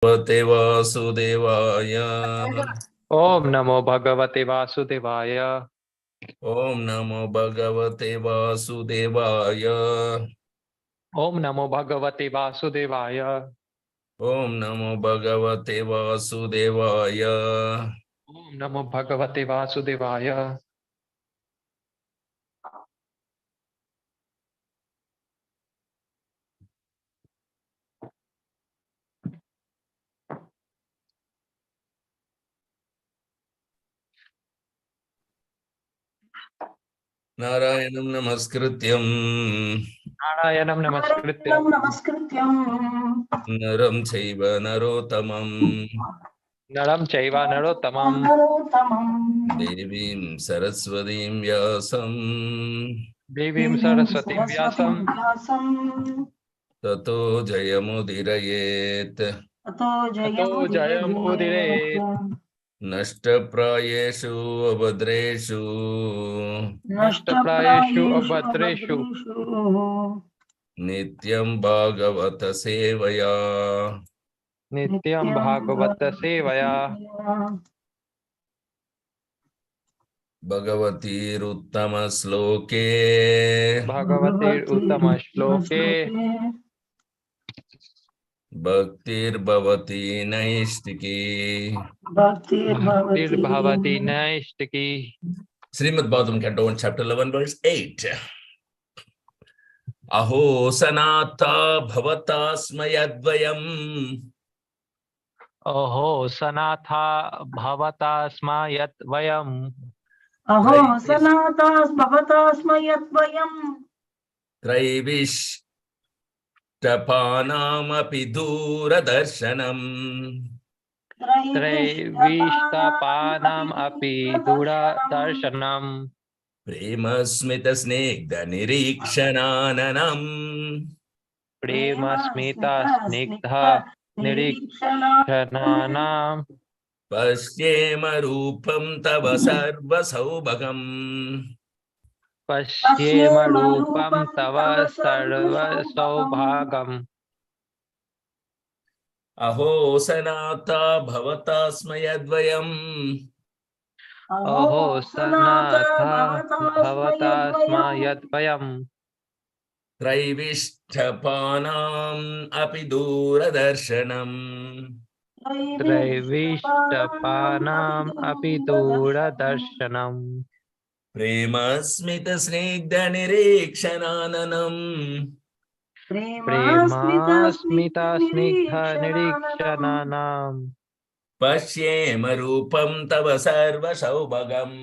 भगवते वासुदेवाय। ओम नमो भगवते वासुदेवाय। ओम नमो भगवते वासुदेवाय। ओम नमो भगवते वासुदेवाय। ओम नमो भगवते वासुदेवाय। ओम नमो भगवते वासुदेवाय। नारायणं नमस्कृत्यं नारायणं नमस्कृत्य नरं चैव नरोत्तमं नरं चैव नरोत्तमं देवीं सरस्वतीं व्यासं देवीं सरस्वतीं व्यासं ततो जयमुदीरयेत्। ततो जयमुदीरयेत्। नष्टप्रायेषु अभद्रेषु नष्टप्रायेषु अभद्रेषु नित्यं भागवत सेवया नित्यं भागवत सेवया भगवतीरुत्तम श्लोके भगवते उत्तम श्लोके भक्तिर्भवति नैष्टिकी। भक्तिर्भवति नैष्टिकी। Shrimad Bhagavatam canto 1 chapter 11 verse 8. अहो सनाता भवता स्मयद्वयम् अहो सनाथा भवता स्म यत् वयम् अहो सनातास् भवतास्म यद्वयम् त्रैविष्टपानामपि दूरदर्शनम् त्रैविष्टपानाम् अपि दूरदर्शनम् प्रेमस्मितस्निग्धनिरीक्षणाननम् प्रेमस्मितस्निग्ध निरीक्षणानाम् पश्येम रूपं तव सर्वसौभगम् पश्येम रूपं तव सर्वसौभागम्। अहो सनाता भवता स्म यद्वयम् अहो सनाथा भवता स्म यद्वयम् त्रैविष्टपानाम् अपि दूरदर्शनम् त्रैविष्टपानाम् अपि दूरदर्शनम् प्रेमस्मितस्निग्धनिरीक्षणाननम् प्रेमास्मितस्निग्धनिरीक्षणानाम् पश्येम रूपं तव सर्वसौभगम्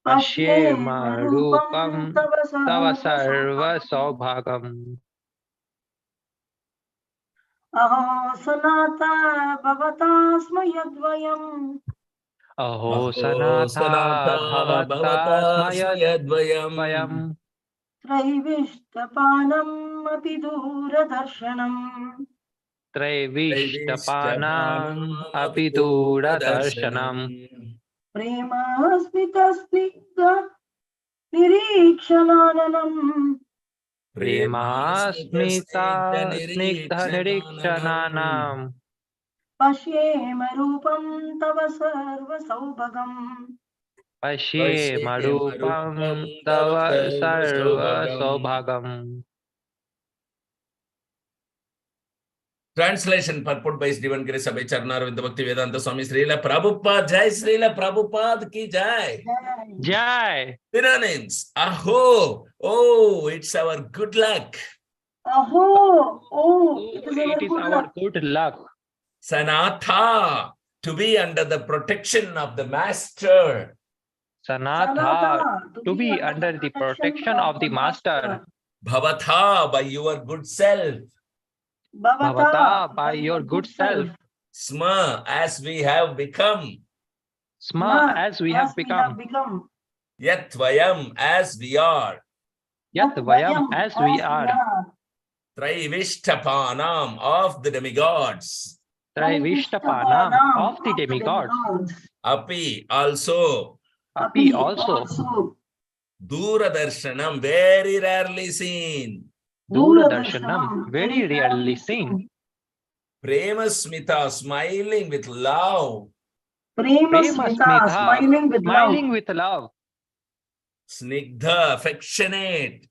पश्येम रूपं तव सर्वसौभागम्। अहो सनाता भवतास्म यद्वयम् अहो सनाथा भवता स्म यद्वयम् त्रैविष्टपानम् अपि दूरदर्शनम् त्रैविष्टपानाम् अपि दूरदर्शनम् प्रेमास्मितस्निग्ध निरीक्षणाननम् प्रेमास्मितस्निग्धनिरीक्षणानाम् पश्येम रूपं तव सर्वसौभगम् पश्येम रूपं तव सर्वसौभागम्। Translation purport by Stephen Grace Abhay Charnarvind Bhakti Vedanta Swami Srila Prabhupada Jai Srila Prabhupada ki Jai. Jai. Synonyms. Aho. Oh, it's our good luck. Aho. Oh, it is our good luck. Sanatha. To be under the protection of the Master. Sanatha. To be under the protection of the Master. Bhavatha. By your good self. Bhavata, by your good self. Sma, as we have become. Sma, as we have become. Yatvayam, as we are. Yatvayam, as we are. Traivishtapanam, of the demigods. Traivishtapanam, of the demigods. Api, also. Api, also. Duradarshanam, very rarely seen. Duradarshanam, very rarely seen. Prema Smita, smiling with love. Prema Smita, smiling with love. smiling with love. Snigdha, affectionate.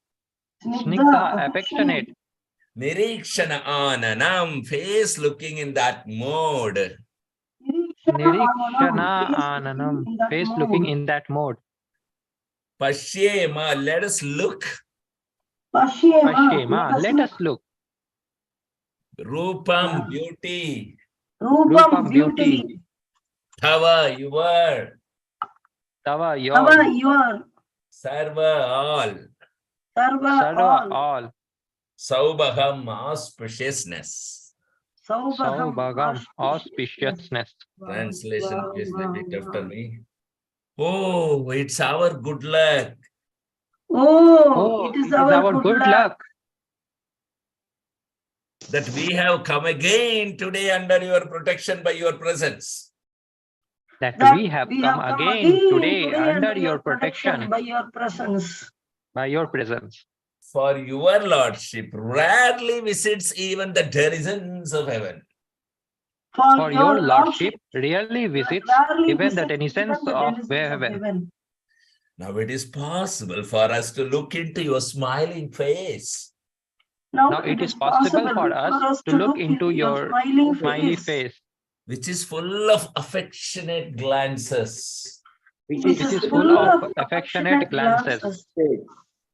Snigdha, affectionate. Nirikshana Ananam, face looking in that mode. Nirikshana Ananam, face looking in that mode. Pashyema, let us look. Pashyema, let us look. Rupam, beauty. Rupam, beauty. Tava, your. Tava, Tava, your. your. Sarva, all. Sarva, all. Saubhagam, auspiciousness. Saubhagam, auspiciousness. Translation, please repeat after me. Oh, it's our good luck. Oh, it is our good luck. That we have come again today under your protection by your presence. That we have come again today under your protection by your presence. By your presence. For your lordship rarely visits even the denizens of heaven. For your lordship rarely visits even the denizens of heaven. Now it is possible for us to look into your smiling face. Now it is possible for us to look into your smiley face, which is full of affectionate glances. Which is full of affectionate glances.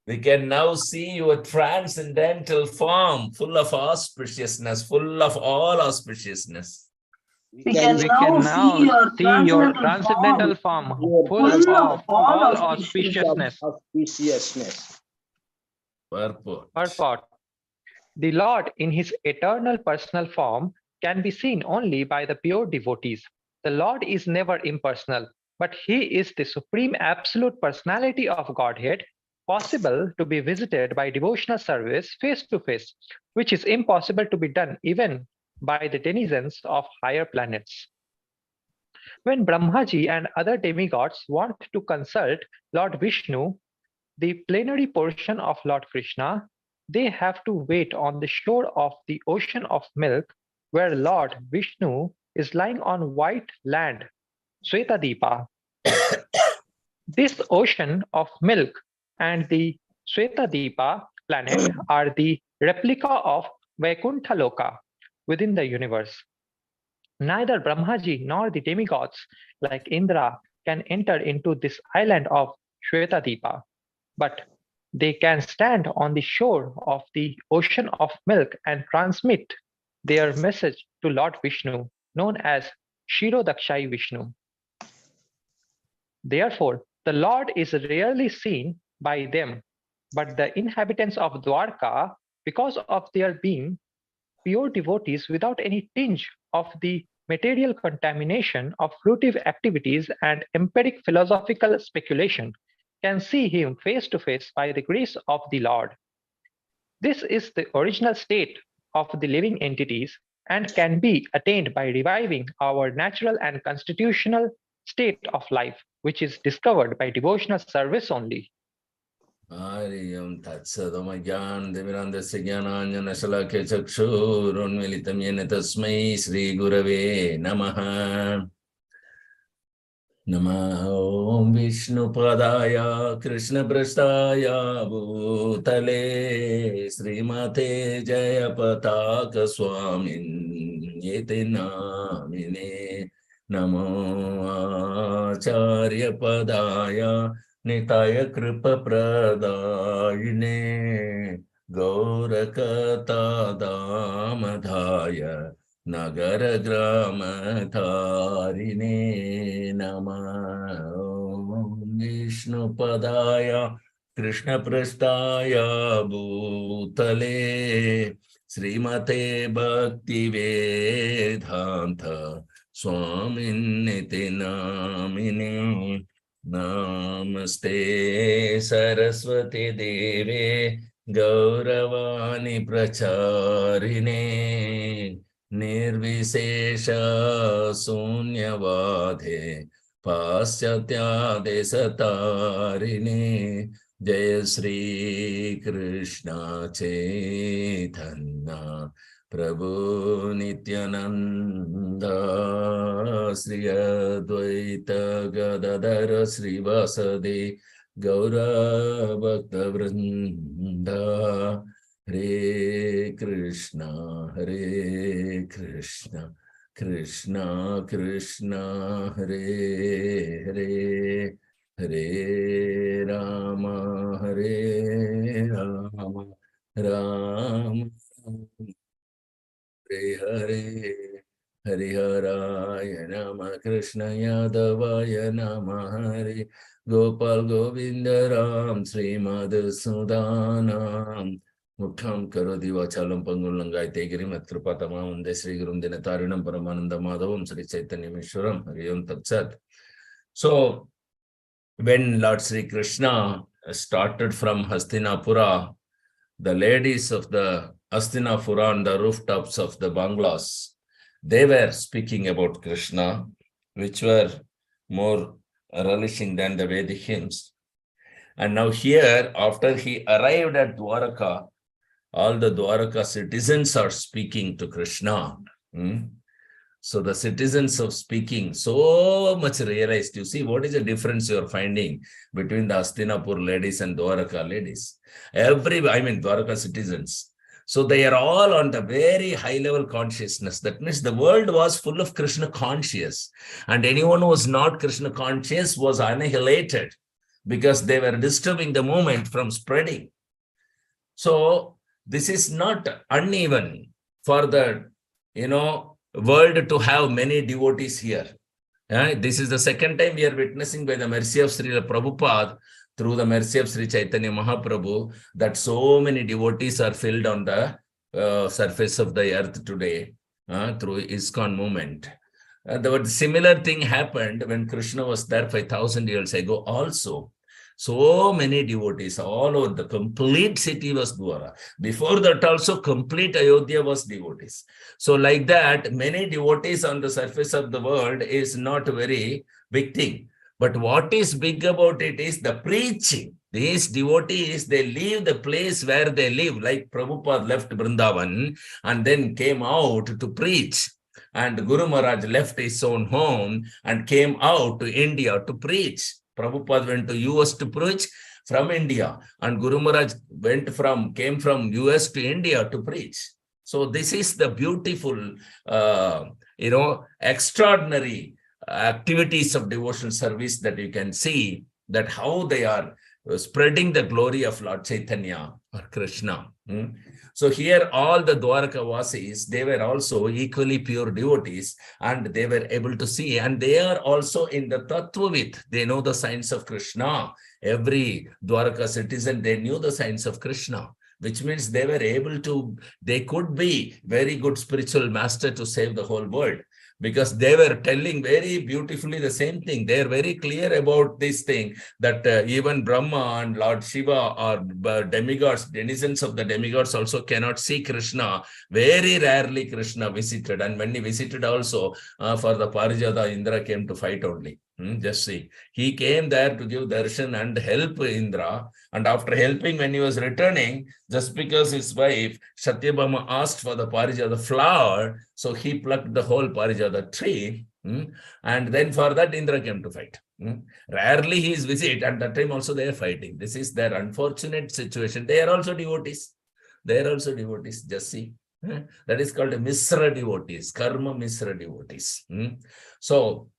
We can now see your transcendental form, full of auspiciousness, full of all auspiciousness. We can now see your transcendental form, full of all auspiciousness. Purport. The Lord in his eternal personal form can be seen only by the pure devotees. The Lord is never impersonal, but he is the supreme absolute personality of Godhead, possible to be visited by devotional service face to face, which is impossible to be done even by the denizens of higher planets. When Brahmaji and other demigods want to consult Lord Vishnu, the plenary portion of Lord Krishna, they have to wait on the shore of the ocean of milk, where Lord Vishnu is lying on white land, Svetadipa. This ocean of milk and the Svetadipa planet are the replica of Vaikuntha Loka within the universe. Neither Brahmaji nor the demigods like Indra can enter into this island of Svetadipa, but they can stand on the shore of the ocean of milk and transmit their message to Lord Vishnu, known as Shirodakshai Vishnu. Therefore, the Lord is rarely seen by them, but the inhabitants of Dwarka, because of their being pure devotees without any tinge of the material contamination of fruitive activities and empiric philosophical speculation, can see him face to face by the grace of the Lord. This is the original state of the living entities and can be attained by reviving our natural and constitutional state of life, which is discovered by devotional service only. Ariyam Tatsadamagyan Devirandasya Jnananjana Shalakya Chakshurunmilitam Yena Tasmai Sri Gurave Namaha. Namaha Om Vishnu Padaya Krishna Prasthaya Bhutale Srimate Jayapataka Swamin Yete Namine Namo Acharya Padaya Nitaya Kripa Pradayine Gaurakata Damadhaya Nagara Grama Tarine Nama Om Vishnu Padaya Krishna Prasthaya Bhutale Srimate Bhakti Vedanta Swamin Niti Namine Namaste Saraswati Deve Gauravani Pracharine Nirvisesha Sunyavadhe Paschatya Desatarine Jaya Sri Krishna Chaitanya Prabhu Nityananda Sri Advaita Gadadara Srivasadi Gaura Bhakta Vrinda Hare Krishna Krishna Krishna Hare Hare Hare Rama Rama Hare Hariharaya Nama Krishna Yadavaya Nama Hare Gopal Govinda Ram Srimad Sudanam Mukham Karodi Vachalam Pangulangai Tegiri Matrupatama Unde Sri Gurum Dinatarinam Paramananda Madhavam Sri Chaitanya Mishwaram Hariyam Tatsat. So when Lord Sri Krishna started from Hastinapura, the ladies of the Hastinapura on the rooftops of the bungalows, they were speaking about Krishna, which were more relishing than the Vedic hymns. And now here, after he arrived at Dwaraka, all the Dwaraka citizens are speaking to Krishna. So the citizens of speaking so much realized. You see, what is the difference you are finding between the Hastinapur ladies and Dwaraka ladies? Dwaraka citizens. So they are all on the very high level consciousness. That means the world was full of Krishna conscious. And anyone who was not Krishna conscious was annihilated because they were disturbing the movement from spreading. So this is not uneven for the, world to have many devotees here. This is the second time we are witnessing by the mercy of Srila Prabhupada, through the mercy of Sri Chaitanya Mahaprabhu, that so many devotees are filled on the surface of the earth today through ISKCON movement. The similar thing happened when Krishna was there 5,000 years ago also. So many devotees all over the complete city was Dwara. Before that also complete Ayodhya was devotees. So like that, many devotees on the surface of the world is not a very big thing. But what is big about it is the preaching. These devotees, they leave the place where they live, like Prabhupada left Vrindavan and then came out to preach. And Guru Maharaj left his own home and came out to India to preach. Prabhupada went to US to preach from India, and Guru Maharaj came from US to India to preach. So this is the beautiful, extraordinary activities of devotional service that you can see, that how they are spreading the glory of Lord Chaitanya or Krishna. So here all the Dwaraka Vasis, they were also equally pure devotees, and they were able to see, and they are also in the Tattvavid. They know the science of Krishna. Every Dwaraka citizen, they knew the science of Krishna, which means they were able to, they could be very good spiritual master to save the whole world. Because they were telling very beautifully the same thing. They are very clear about this thing, that even Brahma and Lord Shiva are demigods, denizens of the demigods also cannot see Krishna. Very rarely Krishna visited. And when he visited also, for the Parijata, Indra came to fight only. Just see. He came there to give darshan and help Indra. And after helping, when he was returning, just because his wife Satyabhama asked for the Parijata flower, so he plucked the whole Parijata tree. And then for that, Indra came to fight. Rarely he is visit, and that time also they are fighting. This is their unfortunate situation. They are also devotees. They are also devotees. Just see. That is called Misra devotees, Karma Misra devotees. So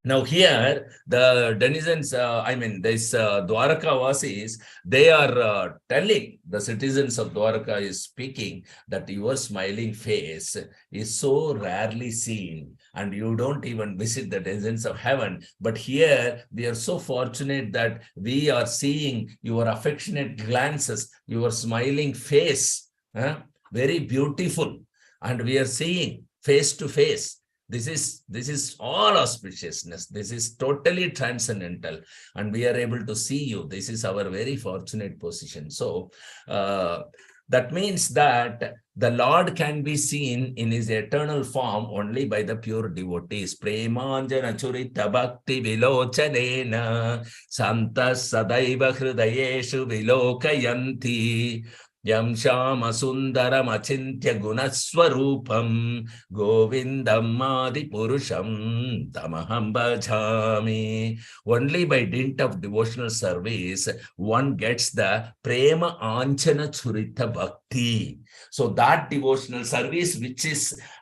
now here, the denizens, this Dwaraka Vasis, they are telling, the citizens of Dwaraka is speaking, that your smiling face is so rarely seen, and you don't even visit the denizens of heaven. But here, we are so fortunate that we are seeing your affectionate glances, your smiling face, very beautiful, and we are seeing face to face. This is all auspiciousness. This is totally transcendental, and we are able to see you. This is our very fortunate position. So that means that the Lord can be seen in his eternal form only by the pure devotees. Premanjana churita bhakti vilochanena santas sadaiva hrudayeshu vilokayanti Yam Shama Sundaram Achintya Gunaswarupam Govindam Adi Purusham Tamaham Bhajami. Only by dint of devotional service, one gets the Prema Anchana Churita Bhakti. So that devotional service which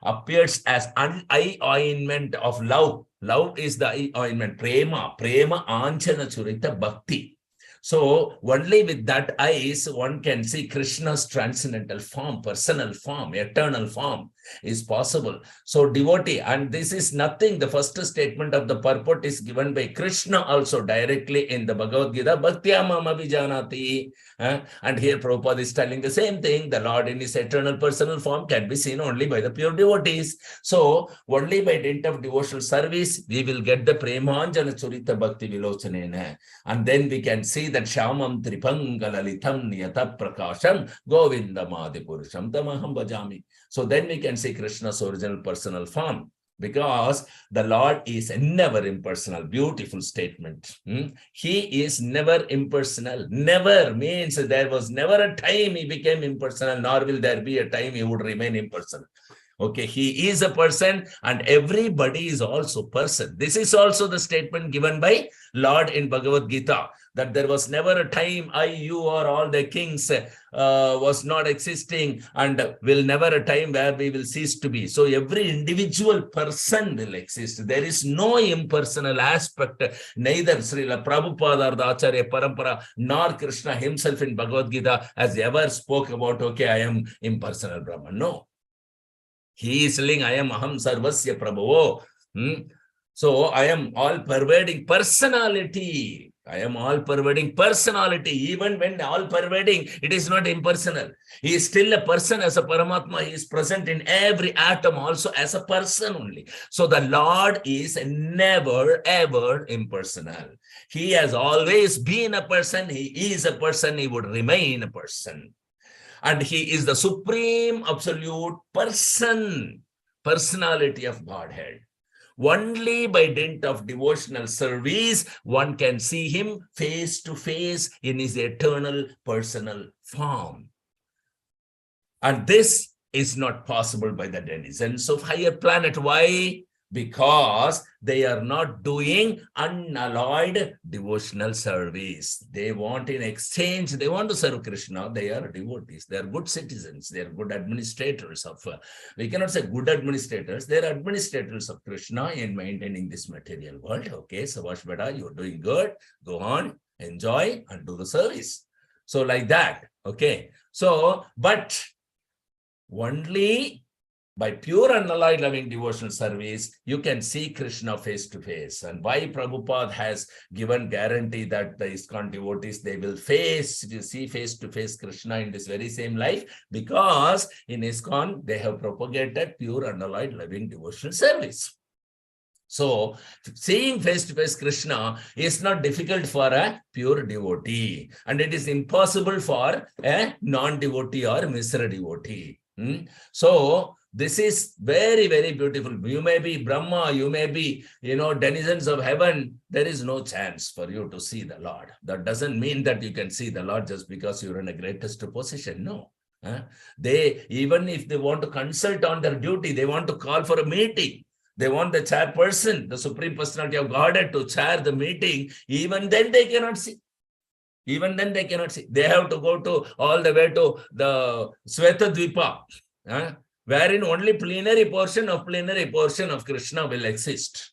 appears as an eye ointment of love. Love is the eye ointment. Prema Anchana Churita Bhakti. So only with that eyes, one can see Krishna's transcendental form, personal form, eternal form is possible. So devotee, and this is nothing, the first statement of the purport is given by Krishna also directly in the Bhagavad Gita, Bhaktya Mama Vijanati. And here Prabhupada is telling the same thing, the Lord in his eternal personal form can be seen only by the pure devotees. So only by dint of devotional service, we will get the Premanjana Churita Bhakti Vilochanena. And then we can see that Shamam Tripangalalitam Niyata Prakasham Govindam Adi Purusham Tamaham Bhajami. So then we can see Krishna's original personal form, because the Lord is never impersonal. Beautiful statement. He is never impersonal. Never means there was never a time he became impersonal, nor will there be a time he would remain impersonal. Okay, he is a person and everybody is also person. This is also the statement given by Lord in Bhagavad Gita, that there was never a time I, you, or all the kings was not existing, and will never a time where we will cease to be. So every individual person will exist. There is no impersonal aspect. Neither Srila Prabhupada or the Acharya Parampara nor Krishna himself in Bhagavad Gita has ever spoke about, okay, I am impersonal Brahman. No. He is saying, I am Aham Sarvasya Prabhavo. So I am all-pervading personality. I am all-pervading personality. Even when all-pervading, it is not impersonal. He is still a person as a Paramatma. He is present in every atom also as a person only. So the Lord is never, ever impersonal. He has always been a person. He is a person. He would remain a person. And he is the supreme absolute person, personality of Godhead. Only by dint of devotional service, one can see him face to face in his eternal personal form. And this is not possible by the denizens of higher planet. Why? Because they are not doing unalloyed devotional service. They want in exchange, they want to serve Krishna. They are devotees. They are good citizens. They are good administrators of, we cannot say good administrators. They are administrators of Krishna in maintaining this material world. Okay, Sabash Beda, you're doing good. Go on, enjoy and do the service. So like that. Okay. So, but only by pure unalloyed loving devotional service, you can see Krishna face to face. And why Prabhupada has given guarantee that the ISKCON devotees, they will see face to face Krishna in this very same life, because in ISKCON, they have propagated pure unalloyed loving devotional service. So seeing face to face Krishna is not difficult for a pure devotee, and it is impossible for a non-devotee or Misra devotee. So this is very, very beautiful. You may be Brahma, you may be, denizens of heaven. There is no chance for you to see the Lord. That doesn't mean that you can see the Lord just because you're in a greatest position. No. They, even if they want to consult on their duty, they want to call for a meeting. They want the chairperson, the Supreme Personality of Godhead, to chair the meeting. Even then they cannot see. Even then they cannot see. They have to go to all the way to the Sweta Dvipa, wherein only plenary portion of Krishna will exist.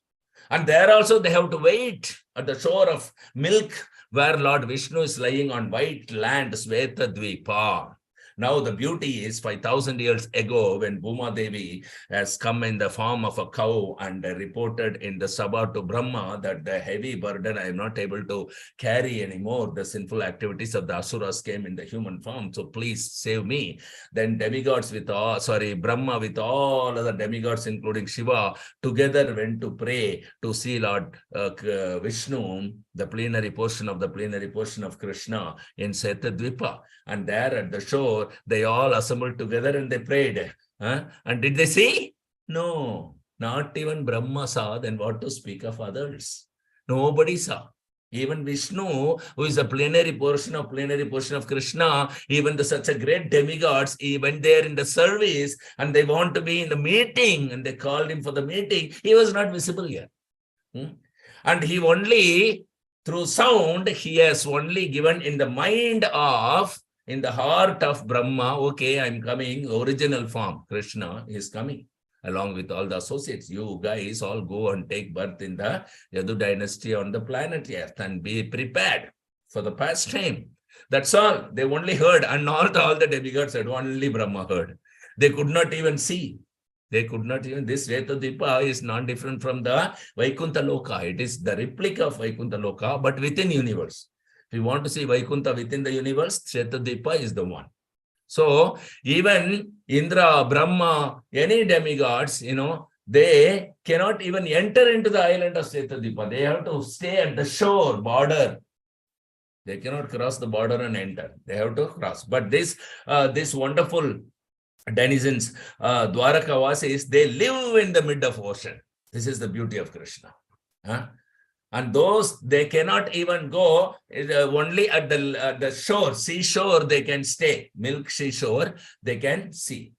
And there also they have to wait at the shore of milk, where Lord Vishnu is lying on white land, Sweta Dvipa. Now the beauty is 5,000 years ago, when Bhuma Devi has come in the form of a cow and reported in the Sabha to Brahma that the heavy burden I am not able to carry anymore, the sinful activities of the Asuras came in the human form, so please save me. Then demigods with all, Brahma with all other demigods including Shiva together went to pray to see Lord Vishnu, the plenary portion of Krishna in Setadvipa. And there at the shore, they all assembled together and they prayed. And did they see? No, not even Brahma saw. Then what to speak of others? Nobody saw. Even Vishnu, who is a plenary portion of Krishna, even such a great demigods, even they are in the service and they want to be in the meeting and they called him for the meeting, he was not visible here. And he only, through sound, he has only given in the mind of, in the heart of Brahma, okay, I'm coming, original form, Krishna is coming. Along with all the associates, you guys all go and take birth in the Yadu dynasty on the planet Earth and be prepared for the pastime. That's all. They only heard, and all the demigods said, only Brahma heard. They could not even see. They could not even, this Svetadipa is not different from the Vaikuntha Loka. It is the replica of Vaikuntha Loka, but within universe. If you want to see Vaikuntha within the universe, Svetadipa is the one. So even Indra, Brahma, any demigods, they cannot even enter into the island of Svetadipa. They have to stay at the shore, border. They cannot cross the border and enter. They have to cross. But this wonderful denizens, Dwaraka-vasis, they live in the mid of ocean. This is the beauty of Krishna. And those, they cannot even go, only at the shore, seashore, they can stay. Milk seashore, they can see.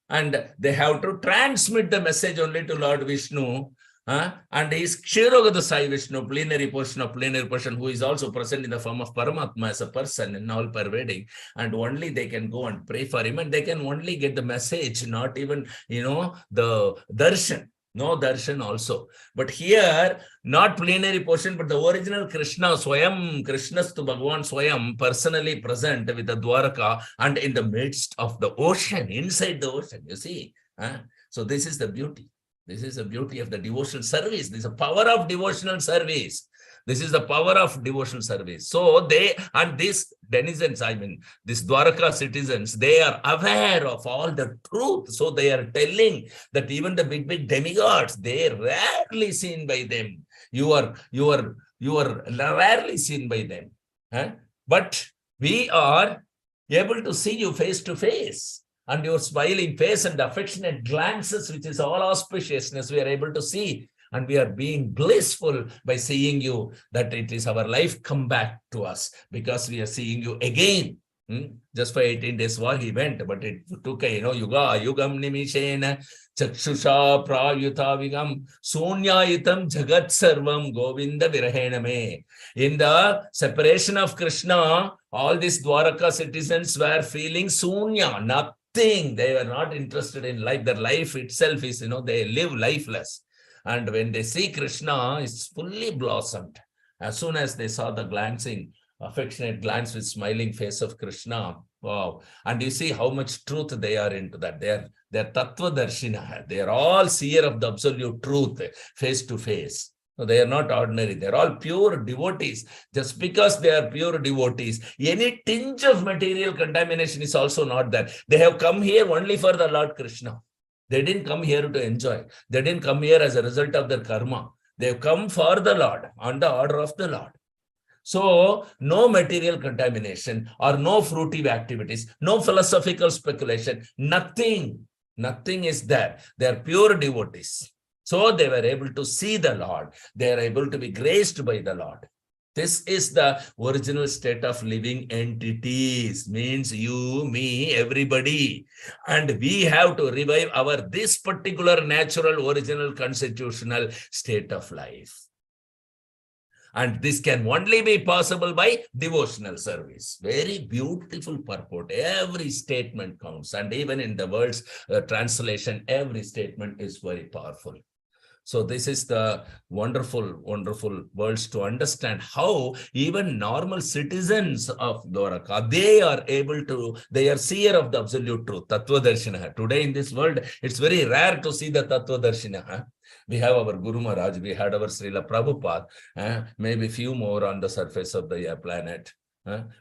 And they have to transmit the message only to Lord Vishnu. And he is Kshirogata Sai Vishnu, plenary portion, who is also present in the form of Paramatma as a person and all pervading. And only they can go and pray for him, and they can only get the message, not even, the darshan. No darshan also. But here, not plenary portion, but the original Krishna, Swayam, Krishnastu Bhagavan Swayam, personally present with the Dwaraka and in the midst of the ocean, inside the ocean, you see. So this is the beauty. This is the beauty of the devotional service. This is the power of devotional service. This is the power of devotional service. So they, and these denizens, these Dwaraka citizens, they are aware of all the truth. So they are telling that even the big demigods, they are rarely seen by them. You are rarely seen by them. But we are able to see you face to face. And your smiling face and affectionate glances, which is all auspiciousness, we are able to see. And we are being blissful by seeing you, that it is our life come back to us because we are seeing you again. Just for 18 days war he went, but it took a, yugam nimishena chakshusha prayuta vigam sunyayitam jagat sarvam govinda virahename. In the separation of Krishna, all these Dwaraka citizens were feeling sunya, nothing. They were not interested in life. Their life itself is, they live lifeless. And when they see Krishna, it's fully blossomed. As soon as they saw the glancing, affectionate glance with smiling face of Krishna, wow. And you see how much truth they are into that. They're Tattva Darshina. They are all seer of the absolute truth, face to face. No, they are not ordinary. They're all pure devotees. Just because they are pure devotees, any tinge of material contamination is also not there. They have come here only for the Lord Krishna. They didn't come here to enjoy. They didn't come here as a result of their karma. They've come for the Lord, on the order of the Lord. So, no material contamination or no fruitive activities, no philosophical speculation, nothing is there. They are pure devotees. So, they were able to see the Lord. They are able to be graced by the Lord. This is the original state of living entities, means you, me, everybody. And we have to revive this particular natural, original, constitutional state of life. And this can only be possible by devotional service. Very beautiful purport. Every statement counts. And even in the word's translation, every statement is very powerful. So this is the wonderful, wonderful words to understand how even normal citizens of Dwaraka, they are seer of the absolute truth, Tattva Darshina. Today in this world, it's very rare to see the Tattva Darshina. We have our Guru Maharaj, we had our Srila Prabhupada, maybe few more on the surface of the planet.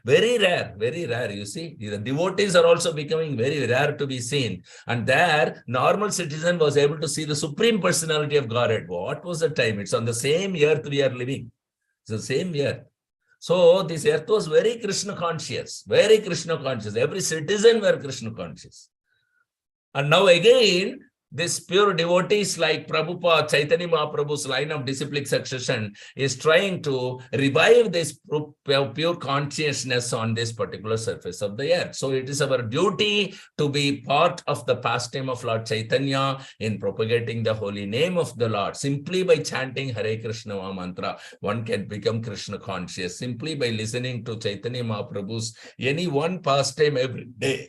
Very rare, you see. The devotees are also becoming very rare to be seen. And there, normal citizen was able to see the Supreme Personality of Godhead. What was the time? It's on the same earth we are living. It's the same earth. So, this earth was very Krishna conscious. Very Krishna conscious. Every citizen were Krishna conscious. And now again, This pure devotees like Prabhupada, Chaitanya Mahaprabhu's line of disciplic succession is trying to revive this pure consciousness on this particular surface of the earth. So it is our duty to be part of the pastime of Lord Chaitanya in propagating the holy name of the Lord. Simply by chanting Hare Krishna mantra, one can become Krishna conscious. Simply by listening to Chaitanya Mahaprabhu's any one pastime every day.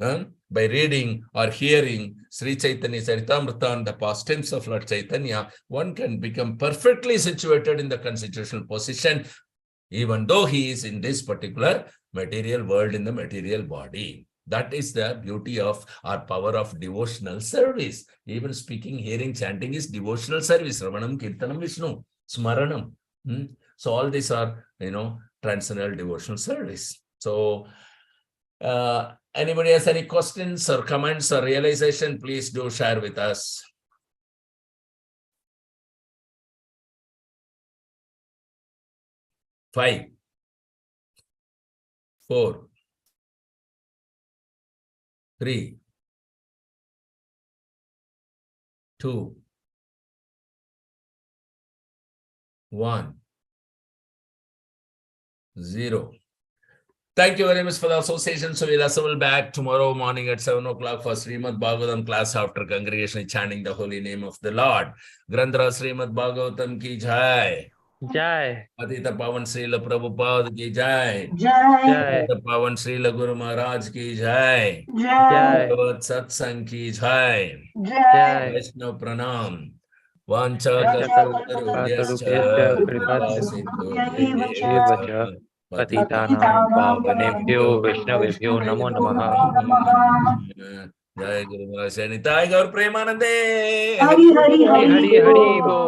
By reading or hearing Sri Chaitanya Charitamrita and the pastimes of Lord Chaitanya, one can become perfectly situated in the constitutional position, even though he is in this particular material world, in the material body. That is the beauty of our power of devotional service. Even speaking, hearing, chanting is devotional service. Ravanam, Kirtanam, Vishnu, Smaranam. So all these are, transcendental devotional service. So, anybody has any questions or comments or realization, please do share with us. Five, 4, 3, 2, 1, 0. Thank you very much for the association. So we'll assemble back tomorrow morning at 7 o'clock for Srimad Bhagavatam class after congregation chanting the holy name of the Lord. Grandhara Srimad Bhagavatam ki jai. Jai. Patita Pavan Srila Prabhupada ki jai. Jai. Patita Pavan Srila Guru Maharaj ki jai. Jai. Bhagavad Satsang ki jai. Jai. Vaishnav Pranam. Vancha Kalpatarubhyascha kripa Eva cha Patitanam Pavanebhyo Vaishnavebhyo Namo Namaha. Jai Guru Maharaj Nitai Gaur Premanande. Hari Hari Hari Hari Bo.